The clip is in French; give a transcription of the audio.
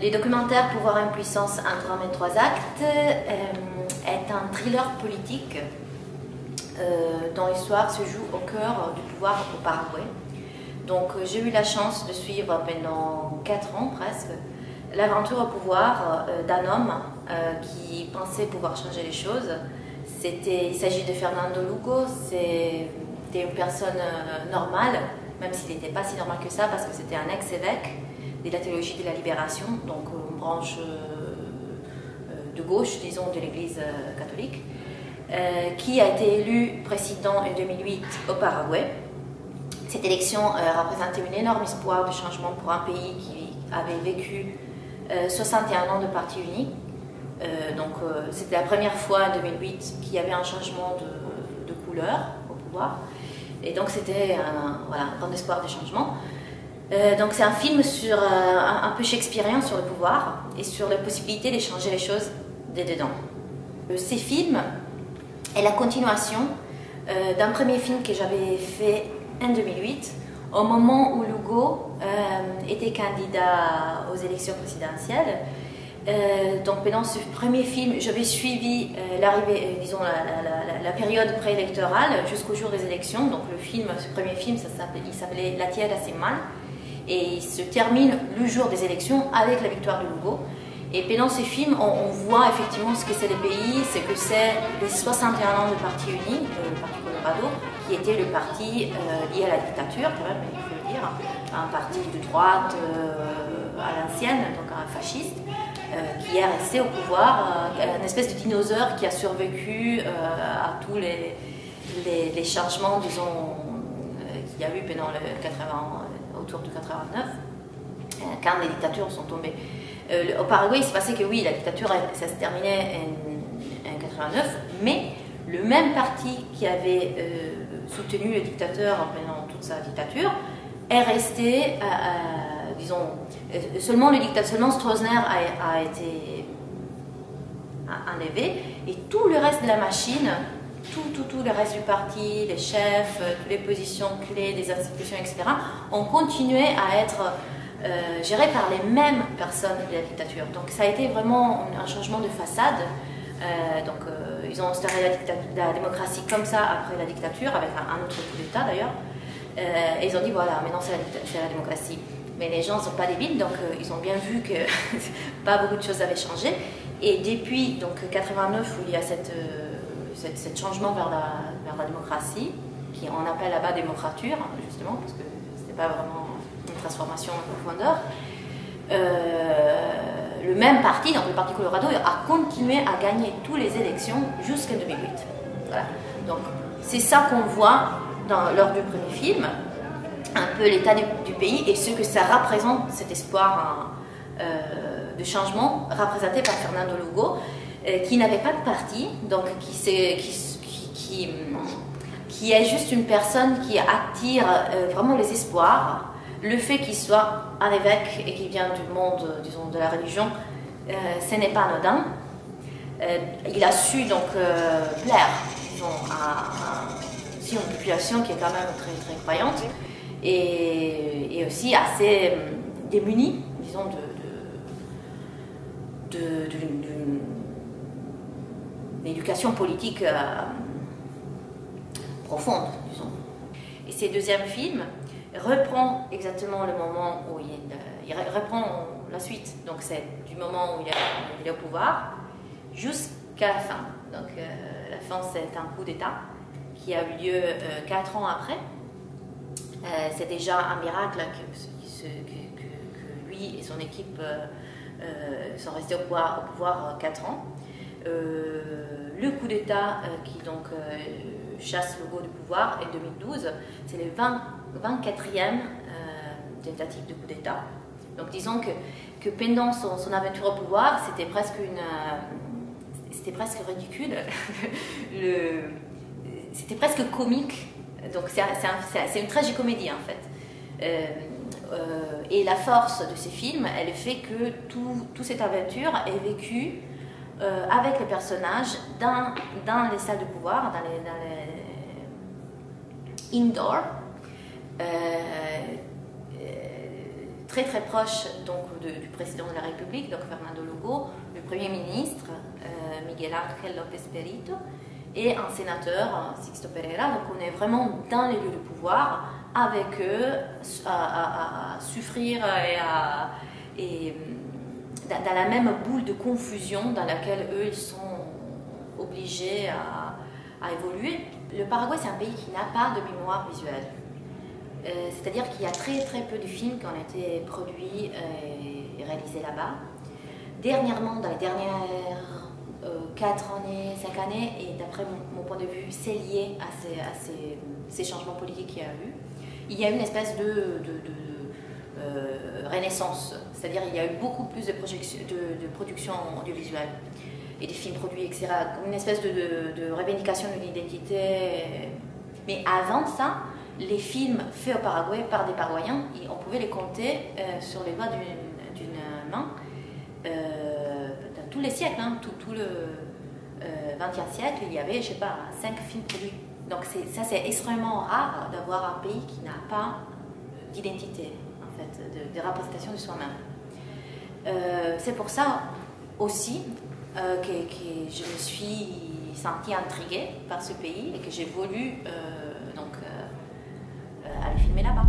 Le documentaire Pouvoir et impuissance, un drame et 3 actes est un thriller politique dont l'histoire se joue au cœur du pouvoir au Paraguay. Donc j'ai eu la chance de suivre pendant 4 ans presque l'aventure au pouvoir d'un homme qui pensait pouvoir changer les choses. Il s'agit de Fernando Lugo. C'était une personne normale, même s'il n'était pas si normal que ça, parce que c'était un ex-évêque de la théologie de la libération, donc une branche de gauche, disons, de l'Église catholique, qui a été élu président en 2008 au Paraguay. Cette élection représentait un énorme espoir de changement pour un pays qui avait vécu 61 ans de parti unique. C'était la première fois en 2008 qu'il y avait un changement de couleur au pouvoir. Et donc c'était un grand espoir de changement. Donc c'est un film sur un peu shakespearien sur le pouvoir et sur la possibilité de changer les choses dès dedans. Ce film est la continuation d'un premier film que j'avais fait en 2008, au moment où Lugo était candidat aux élections présidentielles. Donc pendant ce premier film, j'avais suivi l'arrivée, disons la période préélectorale jusqu'au jour des élections. Donc ce premier film, il s'appelait La Tierra sin Mal, et il se termine le jour des élections avec la victoire de Lugo. Et pendant ce film, on voit effectivement ce que c'est le pays, c'est que c'est les 61 ans de parti uni, le Parti Colorado, qui était le parti lié à la dictature, quand même, il faut le dire, un parti de droite à l'ancienne, donc un fasciste, qui est resté au pouvoir, une espèce de dinosaure qui a survécu à tous les changements, disons, qu'il y a eu pendant autour de 89, quand les dictatures sont tombées. Au Paraguay, il s'est passé que oui, la dictature, ça se terminait en 89, mais le même parti qui avait soutenu le dictateur pendant toute sa dictature est resté, disons, seulement Stroessner a été enlevé, et tout le reste de la machine, tout le reste du parti, les chefs, toutes les positions clés des institutions, etc., ont continué à être gérés par les mêmes personnes de la dictature. Donc ça a été vraiment un changement de façade. Ils ont instauré la démocratie comme ça après la dictature, avec un autre coup d'État d'ailleurs. Et ils ont dit voilà, maintenant c'est la démocratie. Mais les gens ne sont pas débiles, donc ils ont bien vu que pas beaucoup de choses avaient changé. Et depuis donc 89, où il y a ce changement vers la démocratie, qu'on appelle là-bas démocrature, justement, parce que ce n'était pas vraiment une transformation en profondeur, le même parti, donc le Parti Colorado, a continué à gagner toutes les élections jusqu'en 2008. Voilà. Donc c'est ça qu'on voit lors du premier film, un peu l'état du pays et ce que ça représente, cet espoir de changement représenté par Fernando Lugo, qui n'avait pas de parti, donc qui est juste une personne qui attire vraiment les espoirs. Le fait qu'il soit un évêque et qu'il vient du monde, disons, de la religion, ce n'est pas anodin. Il a su donc plaire, disons, à une population qui est quand même très, très croyante et aussi assez démunie, disons, d'une éducation politique profonde, disons. Et ce deuxième film reprend exactement le moment où il reprend la suite. Donc c'est du moment où il est au pouvoir jusqu'à la fin. Donc la fin, c'est un coup d'État qui a eu lieu 4 ans après. C'est déjà un miracle que lui et son équipe sont restés au pouvoir 4 ans. Le coup d'État qui donc chasse Lugo du pouvoir en 2012, c'est le 24e tentative de coup d'État. Donc disons que pendant son aventure au pouvoir, c'était presque ridicule, c'était presque comique. Donc c'est une tragicomédie en fait. Et la force de ces films, elle fait que toute cette aventure est vécue avec les personnages dans les salles de pouvoir, dans les indoor, très très proche donc, du président de la République, donc Fernando Lugo, le Premier ministre Miguel Ángel López Perito et un sénateur Sixto Pereira. Donc on est vraiment dans les lieux de pouvoir avec eux à souffrir et dans la même boule de confusion dans laquelle eux ils sont obligés à évoluer. Le Paraguay c'est un pays qui n'a pas de mémoire visuelle. C'est-à-dire qu'il y a très très peu de films qui ont été produits et réalisés là-bas. Dernièrement, dans les dernières 4 années, 5 années, et d'après mon point de vue, c'est lié à ces changements politiques qu'il y a eu, il y a une espèce de renaissance. C'est-à-dire qu'il y a eu beaucoup plus de production audiovisuelle et des films produits, etc. Comme une espèce de revendication de l'identité. Mais avant ça, les films faits au Paraguay par des Paraguayens, on pouvait les compter sur les doigts d'une main dans tous les siècles, hein, tout le XXe siècle, il y avait, je sais pas, 5 films produits. Donc ça c'est extrêmement rare d'avoir un pays qui n'a pas d'identité, en fait, de représentation de soi-même. C'est pour ça aussi que je me suis sentie intriguée par ce pays et que j'ai voulu aller filmer là-bas.